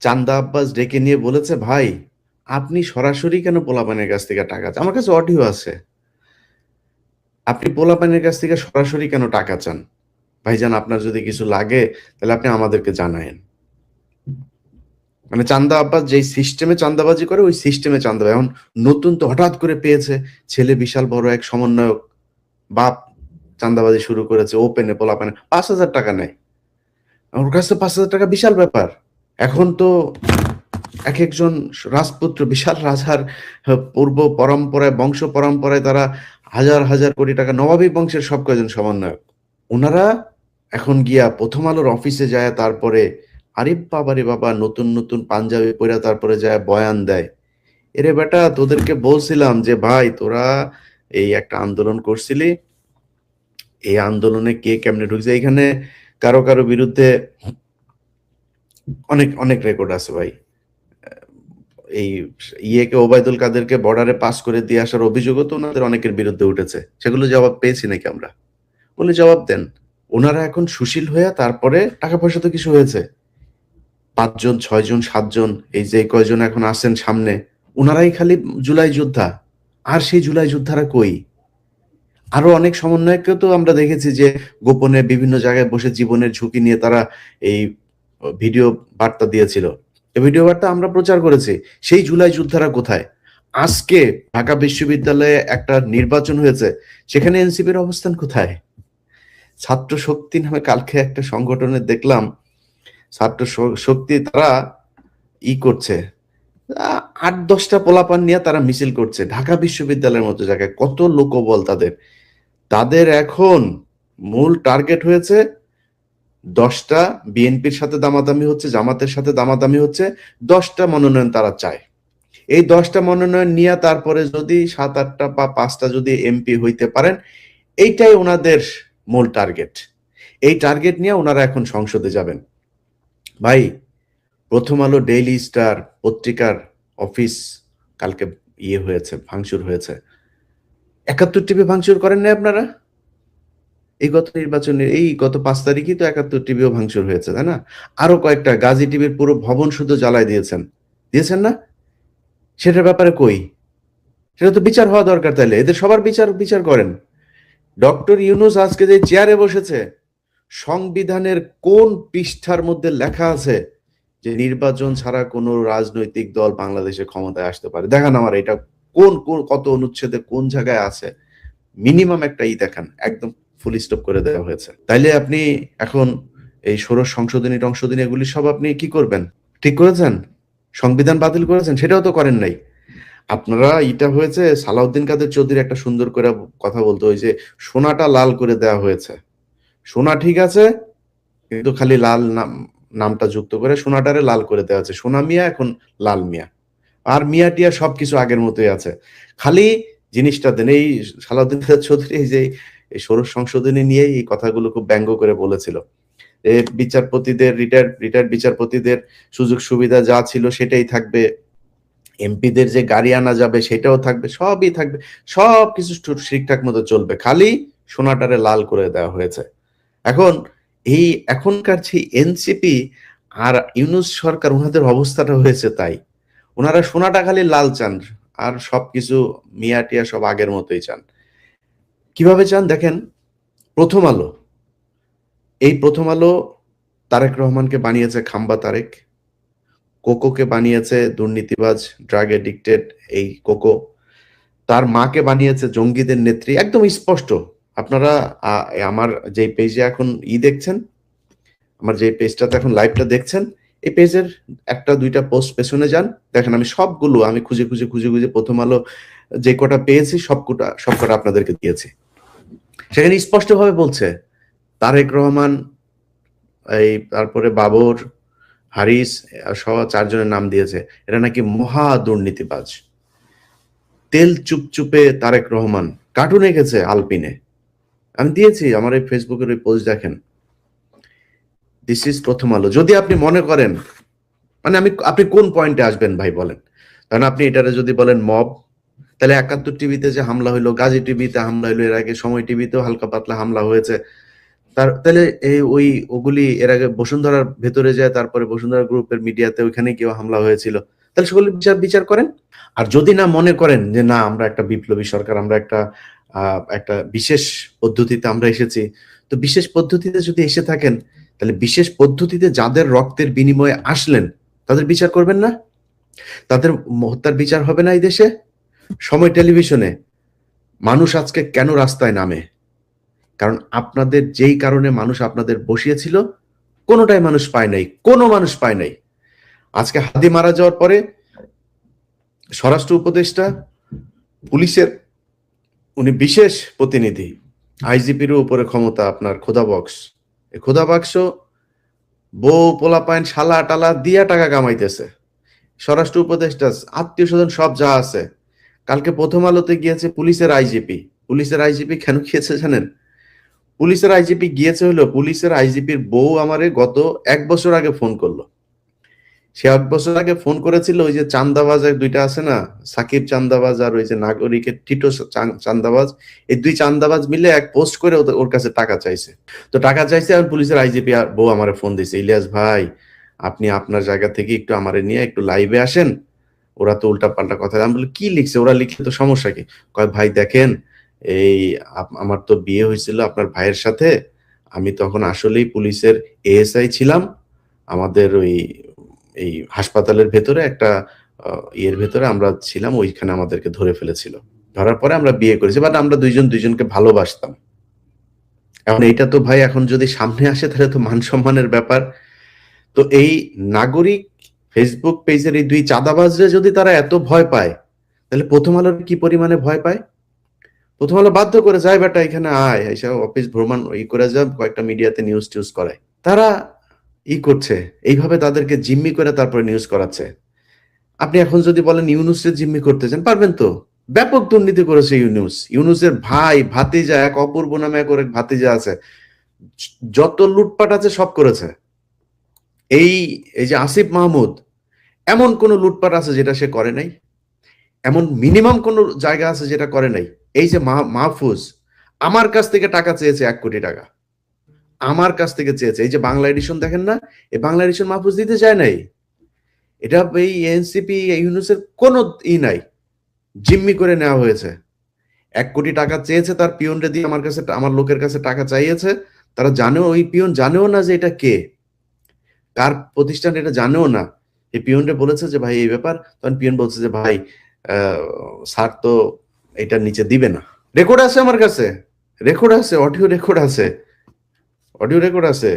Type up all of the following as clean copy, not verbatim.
চান্দা আব্বাস ডেকে নিয়ে বলেছে, ভাই আপনি সরাসরি কেন পোলাপানের কাছ থেকে টাকা চান? আমার কাছে অডিও আছে। আপনি পোলাপানের কাছ থেকে সরাসরি কেন টাকা চান? ভাইজান, আপনার যদি কিছু লাগে তাহলে আপনি আমাদেরকে জানায়েন। মানে চান্দা আব্বাস যেই সিস্টেমে চান্দাবাজি করে ওই সিস্টেমে চান্দা। এখন নতুন তো হঠাৎ করে পেয়েছে, ছেলে বিশাল বড় এক সমন্বয়ক, বাপ চান্দাবাজি শুরু করেছে ওপেনে, পোলাপানে 5,000 টাকা নেয়। আমার কাছে 5,000 টাকা বিশাল ব্যাপার। এখন তো এক একজন রাজপুত্র, বিশাল রাজার পূর্ব পরম্পরায়, বংশ পরম্পরায় তারা হাজার হাজার কোটি টাকা, নবাবী বংশের সব কয়জন সমন্বয়ক। ওনারা এখন গিয়া প্রথম আলোর অফিসে যায়, তারপরে আরে বাবা রে বাবা, নতুন নতুন পাঞ্জাবি পরে তারপরে যায় বয়ান দেয়। এরে বেটা, তোদেরকে বলছিলাম যে ভাই তোরা এই একটা আন্দোলন করছিলি, এই আন্দোলনে কে কেমনে ঢুকছে, এখানে কারো কারো বিরুদ্ধে অনেক অনেক রেকর্ড আছে ভাই। এই ওবায়দুল কাদেরকে বর্ডারে পাস করে দিয়ে আসার অভিযোগও তো ওনাদের অনেকের বিরুদ্ধে উঠেছে। সেগুলো জবাব পেয়েছি নাকি আমরা? বলে জবাব দেন। ওনারা এখন সুশীল হয়ে তারপরে টাকা পয়সা তো কিছু হয়েছে, 5 জন 6 জন 7 জন এই যে কয়জন এখন আসেন সামনে, ওনারাই খালি জুলাই যোদ্ধা। আর সেই জুলাই যোদ্ধারা কই? আরো অনেক সমন্বয়ককেও তো আমরা দেখেছি যে গোপনে বিভিন্ন জায়গায় বসে জীবনের ঝুঁকি নিয়ে তারা এই ভিডিও বার্তা দিয়েছিল। এই ভিডিও বার্তা আমরা প্রচার করেছি। সেই জুলাই যোদ্ধারা কোথায়? আজকে ঢাকা বিশ্ববিদ্যালয়ে একটা নির্বাচন হয়েছে, সেখানে এনসিপির অবস্থান কোথায়? ছাত্র শক্তি নামে কালকে একটা সংগঠনের দেখলাম, ছাত্র শক্তি তারা করছে, 8-10টা পোলাপান নিয়ে তারা মিছিল করছে ঢাকা বিশ্ববিদ্যালয়ের মতো জায়গায়। কত লোকবল তাদের! তাদের এখন মূল টার্গেট হয়েছে 10টা, বিএনপির সাথে দামাদামি হচ্ছে, জামাতের সাথে দামাদামি হচ্ছে, 10টা মনোনয়ন তারা চায়। এই 10টা মনোনয়ন নিয়ে তারপরে যদি 7-8টা বা 5টা যদি এমপি হইতে পারেন, এইটাই ওনাদের মূল টার্গেট। এই টার্গেট নিয়ে ওনারা এখন সংসদে যাবেন। ভাই, প্রথম আলো ডেইলি স্টার পত্রিকার অফিস কালকে হয়েছে, ভাঙচুর হয়েছে। 71 টিভি ভাঙচুর করেন না আপনারা? এই গত নির্বাচনের এই গত 5 তারিখই তো 71 টিভিও ভাঙচুর হয়েছে, তাই না? আরো কয়েকটা গাজী টিভির পুরো ভবন শুধু জ্বালায় দিয়েছেন, দিয়েছেন না? সেটার ব্যাপারে কই? সেটা তো বিচার হওয়া দরকার। তাইলে এদের সবার বিচার বিচার করেন। ডক্টর ইউনূস আজকে যে চেয়ারে বসেছে, সংবিধানের কোন পৃষ্ঠার মধ্যে লেখা আছে যে নির্বাচন ছাড়া কোনো রাজনৈতিক দল বাংলাদেশে ক্ষমতায় আসতে পারে? দেখান আমার এটা, কোন কোন কত অনুচ্ছেদে কোন জায়গায় আছে? মিনিমাম একটা দেখান, একদম ফুল স্টপ করে দেওয়া হয়েছে। তাইলে আপনি এখন এই ষোড়শ সংশোধনী টংশোধনী এগুলি সব আপনি কি করবেন? ঠিক করেছেন? সংবিধান বাতিল করেছেন? সেটাও তো করেন নাই। আপনারা হয়েছে, সালাউদ্দিন কাদের চৌধুরী একটা সুন্দর করে কথা বলতো, ওই যে সোনাটা লাল করে দেওয়া হয়েছে। সোনা ঠিক আছে, কিন্তু খালি লাল নামটা যুক্ত করে সোনাটারে লাল করে দেওয়া আছে। সোনা মিয়া এখন লাল মিয়া, আর মিয়া টিয়া সবকিছু আগের মতোই আছে। খালি জিনিসটা দেন। এই সালাউদ্দিন চৌধুরী এই যে এই ষোড়শ সংশোধনী নিয়ে এই কথাগুলো খুব ব্যঙ্গ করে বলেছিল। বিচারপতিদের রিটায়ার্ড বিচারপতিদের সুযোগ সুবিধা যা ছিল সেটাই থাকবে, এমপিদের যে গাড়ি আনা যাবে সেটাও থাকবে, সবই থাকবে, সবকিছু ঠিকঠাক মতো চলবে, খালি সোনাটারে লাল করে দেওয়া হয়েছে। এখন এই এখনকার যে এনসিপি আর ইউনূস সরকার, ওনাদের অবস্থাটা হয়েছে তাই। ওনারা সোনাটা খালি লাল চান, আর সবকিছু মিয়া টিয়া সব আগের মতোই চান। কিভাবে চান দেখেন। প্রথম আলো, এই প্রথম আলো তারেক রহমানকে বানিয়েছে খাম্বা তারেক, কোকোকে বানিয়েছে দুর্নীতিবাজ, ড্রাগ এডিক্টেড এই কোকো, তার মাকে বানিয়েছে জঙ্গিদের নেত্রী, একদম স্পষ্ট। আপনারা আমার যে পেজে এখন দেখছেন, আমার যে পেজটাতে এখন লাইভটা দেখছেন, এই পেজের 1-2টা পোস্ট পেছনে যান, দেখেন আমি সবগুলো আমি খুঁজে খুঁজে খুঁজে খুঁজে প্রথম আলো যে কটা পেয়েছি সবকটা আপনাদেরকে দিয়েছি। সেখানে স্পষ্টভাবে বলছে তারেক রহমান, এই তারপরে বাবর, হারিস সহ 4 জনের নাম দিয়েছে, এরা নাকি মহা দুর্নীতিবাজ। তেল চুপচুপে তারেক রহমান কার্টুন এঁকেছে আলপিনে, আমি দিয়েছি আমার এই ফেসবুকের ওই পোস্ট দেখেন। দিস ইজ প্রথম আলো। যদি আপনি মনে করেন, মানে আপনি কোন পয়েন্টে আসবেন ভাই বলেন? কারণ আপনি এটারে যদি বলেন মব, তাহলে 71 টিভিতে যে হামলা হইলো, গাজী টিভিতে হামলা হইলো, এর আগে সময় টিভিতেও হালকা পাতলা হামলা হয়েছে, তাহলে ওগুলি এর আগে বসুন্ধরার ভেতরে যায়, তারপরে বসুন্ধরা গ্রুপের মিডিয়াতে ওইখানে কেউ হামলা হয়েছিল, তাহলে সেগুলো বিচার করেন। আর যদি না মনে করেন যে না আমরা একটা বিপ্লবী সরকার, আমরা একটা বিশেষ পদ্ধতিতে আমরা এসেছি, তো বিশেষ পদ্ধতিতে যদি এসে থাকেন, তাহলে বিশেষ পদ্ধতিতে যাদের রক্তের বিনিময়ে আসলেন তাদের বিচার করবেন না? তাদের হত্যার বিচার হবে না এই দেশে? সময় টেলিভিশনে মানুষ আজকে কেন রাস্তায় নামে? কারণ আপনাদের যেই কারণে মানুষ আপনাদের বসিয়েছিল, কোনোটাই মানুষ পায় নাই, কোনো মানুষ পায় নাই। আজকে হাদি মারা যাওয়ার পরে স্বরাষ্ট্র উপদেষ্টা, পুলিশের উনি বিশেষ প্রতিনিধি, আইজিপির উপরে ক্ষমতা আপনার খোদা বক্স, এই খোদা বাক্স বউ পোলাপাইন শালা টালা দিয়া টাকা কামাইতেছে। স্বরাষ্ট্র উপদেষ্টা, আত্মীয় স্বজন সব যা আছে। কালকে প্রথম আলোতে গিয়েছে পুলিশের আইজিপি কেন গিয়েছে জানেন? পুলিশের আইজিপি গিয়েছে হলো পুলিশের আইজিপির বউ আমারে গত 1 বছর আগে ফোন করলো। সে 1 বছর আগে ফোন করেছিল, ওই যে চান্দাবাজ দুইটা আছে না, সাকিব চান্দাবাজ আর ওই যে নাগরিকের টিটো চান্দাবাজ, এই দুই চান্দাবাজ মিলে এক পোস্ট করে ওর কাছে টাকা চাইছে। তো টাকা চাইছে, আর পুলিশের আইজিপি বউ আমারে ফোন দিছে, ইলিয়াস ভাই আপনি আপনার জায়গা থেকে একটু আমারে নিয়ে একটু লাইভে আসেন, ওরা তো উল্টা পাল্টা কথা। আমি বলি কি লিখছে, ওরা লিখলে তো সমস্যা কি? কয় ভাই দেখেন, এই আমার তো বিয়ে হয়েছিল আপনার ভাইয়ের সাথে, আমি তখন আসলেই পুলিশের এএসআই ছিলাম, আমাদের এই হাসপাতালের ভেতরে একটা ইয়ের ভেতরে আমরা ছিলাম, ওইখানে আমাদেরকে ধরে ফেলেছিল, ধরার পরে আমরা বিয়ে করেছি, বাট আমরা দুইজনকে ভালোবাসতাম। এখন এইটা তো ভাই এখন যদি সামনে আসে তাহলে তো মান সম্মানের ব্যাপার। তো এই নাগরিক ফেসবুক পেজের এই দুই চাঁদাবাজরে যদি তারা এত ভয় পায়, তাহলে প্রথম আলোর কি পরিমাণে ভয় পায়? প্রথম আলো বাধ্য করে যায়, বেটা এখানে আয়, এসব অফিস ভ্রমণ করে যা, কয়েকটা মিডিয়াতে নিউজ টিউজ করায়। তারা করছে এইভাবে, তাদেরকে জিম্মি করে তারপরে নিউজ করাচ্ছে। আপনি এখন যদি বলেন ইউনুসের জিম্মি করতে চান, পারবেন তো? ব্যাপক দুর্নীতি করেছে ইউনুসের ভাই ভাতিজা, এক অপূর্ব নামে এক ভাতিজা আছে, যত লুটপাট আছে সব করেছে। এই যে আসিফ মাহমুদ, এমন কোন লুটপাট আছে যেটা সে করে নাই? এমন মিনিমাম কোন জায়গা আছে যেটা করে নাই? এই যে মাহফুজ আমার কাছ থেকে টাকা চেয়েছে 1 কোটি টাকা, আমার কাছ থেকে চেয়েছে। এই যে বাংলা এডিশন দেখেন না, এই বাংলা এডিশন মাহফুজ দিতে যায় নাই। এটা এই এনসিপি ইউনুসের কোন নাই, জিম্মি করে নেওয়া হয়েছে। 1 কোটি টাকা চেয়েছে, তার পিয়নরে দিয়ে আমার লোকের কাছে টাকা চাইয়েছে। তারা জানেও, ওই পিয়ন জানেও না যে এটা কে, কার প্রতিষ্ঠান, এটা জানেও না। এই পিয়নরে বলেছে যে ভাই এই ব্যাপার, তখন পিয়ন বলছে যে ভাই স্যার তো এটার নিচে দিবে না। রেকর্ড আছে আমার কাছে, রেকর্ড আছে, অডিও রেকর্ড আছে।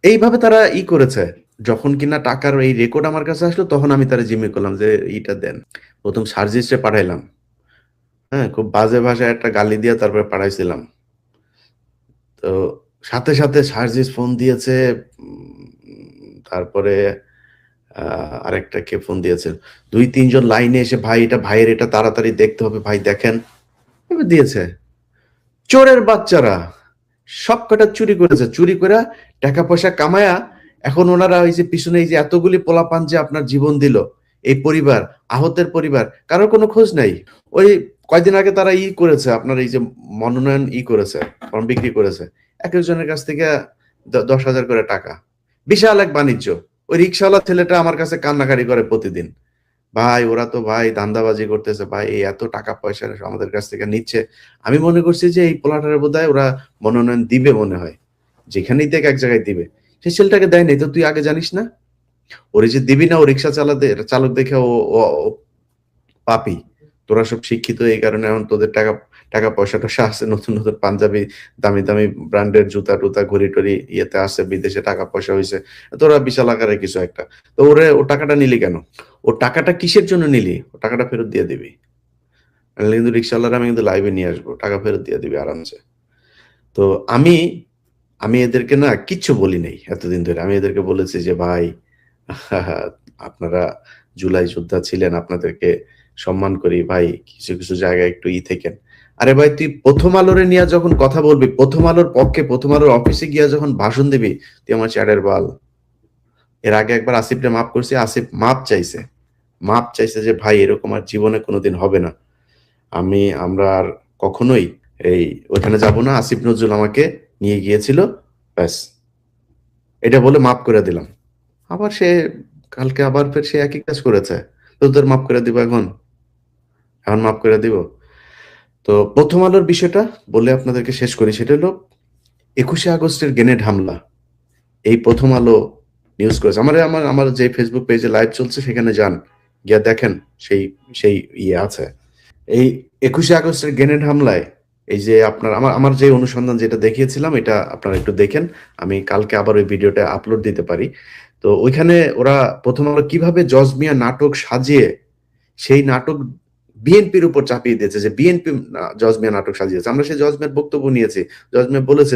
এইভাবে তারা করেছে। যখন কিনা টাকার এই রেকর্ড আমার কাছে আসলো, তখন আমি তারা জিম্মি করলাম যে এইটা দেন। প্রথম সার্জিস্টে পাঠাইলাম, হ্যাঁ, খুব বাজে ভাষায় একটা গালি দিয়ে তারপরে পাঠাইছিলাম। তো সাথে সাথে সার্জিস ফোন দিয়েছে, তারপরে আরেকটা কে ফোন দিয়েছে, 2-3 জন লাইনে এসে ভাই এটা ভাইয়ের, এটা তাড়াতাড়ি দেখতে হবে ভাই দেখেন, এবার দিয়েছে। চোরের বাচ্চারা সব কটা চুরি করেছে, চুরি করে টাকা পয়সা কামায়া এখন ওনারা ওই যে পিছনে এই যে এতগুলি পোলাপান যে আপনার জীবন দিল, এই পরিবার, আহতের পরিবার, কারোর কোনো খোঁজ নাই। ওই কয়দিন আগে তারা করেছে আপনার এই যে মনোনয়ন করেছে, ফর্ম বিক্রি করেছে, এক একজনের কাছ থেকে 10,000 করে টাকা, বিশাল এক বাণিজ্য। ওই রিক্সাওয়ালা ছেলেটা আমার কাছে কান্নাকারি করে প্রতিদিন, ভাই ওরা তো ভাই ধান্দাবাজি করতেছে ভাই, এই এত টাকা পয়সা আমাদের কাছ থেকে নিচ্ছে। আমি মনে করছি যে এই পোলাটারে বোধহয় ওরা মনোনয়ন দিবে, মনে হয় যেখানেই দেখ এক জায়গায় দিবে। সেই ছেলেটাকে দেয় নাই তো, তুই আগে জানিস না? ওরে যে দিবি না, ও রিক্সা চালক দেখে ও পাপি। তোরা সব শিক্ষিত, এই কারণে এখন তোদের টাকা টাকা পয়সাটা আছে, নতুন নতুন পাঞ্জাবি, দামি দামি ব্র্যান্ডের জুতা টুতা ঘড়ি টড়ি ইয়েতে আসছে, বিদেশে টাকা পয়সা হয়েছে, তোরা বিশাল আকারে কিছু একটা। তো ও টাকাটা নিলি কেন? ও টাকাটা কিসের জন্য নিলি? ও টাকাটা ফেরত দিয়ে দিবি, কিন্তু রিক্সাওয়ালারা আমি কিন্তু লাইভে নিয়ে আসবো, টাকা ফেরত দিয়ে দিবি আরামসে। তো আমি আমি এদেরকে না কিচ্ছু বলি নাই এতদিন ধরে। আমি এদেরকে বলেছি যে ভাই আপনারা জুলাই যোদ্ধা ছিলেন, আপনাদেরকে সম্মান করি ভাই, কিছু কিছু জায়গায় একটু থেকেন। আরে ভাই তুই প্রথম আলোরে নিয়ে যখন কথা বলবি, প্রথম আলোর পক্ষে, প্রথম আলোর অফিসে গিয়া যখন ভাষণ দিবি, তুই আমার চ্যাটের বাল। এর আগে একবার আসিফরে মাফ করছি, আসিফ মাপ চাইছে যে ভাই এরকম আর জীবনে কোনোদিন হবে না, আমরা আর কখনোই ওইখানে যাব না। আসিফ নজরুল আমাকে নিয়ে গিয়েছিল, ব্যাস। এটা বলে মাফ করে দিলাম। আবার সে কালকে আবার ফের সে একই কাজ করেছে। তোদের মাফ করে দিব এখন? এখন মাফ করে দিব? তো ১ম আলোর বিষয়টা বলে আপনাদেরকে শেষ করি। সেটা হলো ২১শে আগস্টের গ্রেনেড হামলা। এই ১ম আলো নিউজ করেছে। আমার যে Facebook পেজে লাইভ চলছে সেখানে যান। গিয়া দেখেন সেই সেই ইয়ে আছে। এই ২১শে আগস্টের গ্রেনেড হামলায় এই যে আপনার আমার যে অনুসন্ধান যেটা দেখিয়েছিলাম এটা আপনারা একটু দেখেন। আমি কালকে আবার ওই ভিডিওটা আপলোড দিতে পারি। তো ওইখানে ওরা ১ম আলো কিভাবে জজ মিয়া নাটক সাজিয়ে সেই নাটক বিএনপির উপর চাপিয়ে দিয়েছে যে বিএনপি জজ মিয়া নাটক সাজিয়েছে। আমরা সেই জজ মিয়ার বক্তব্য নিয়েছি। জজ মিয়া বলেছে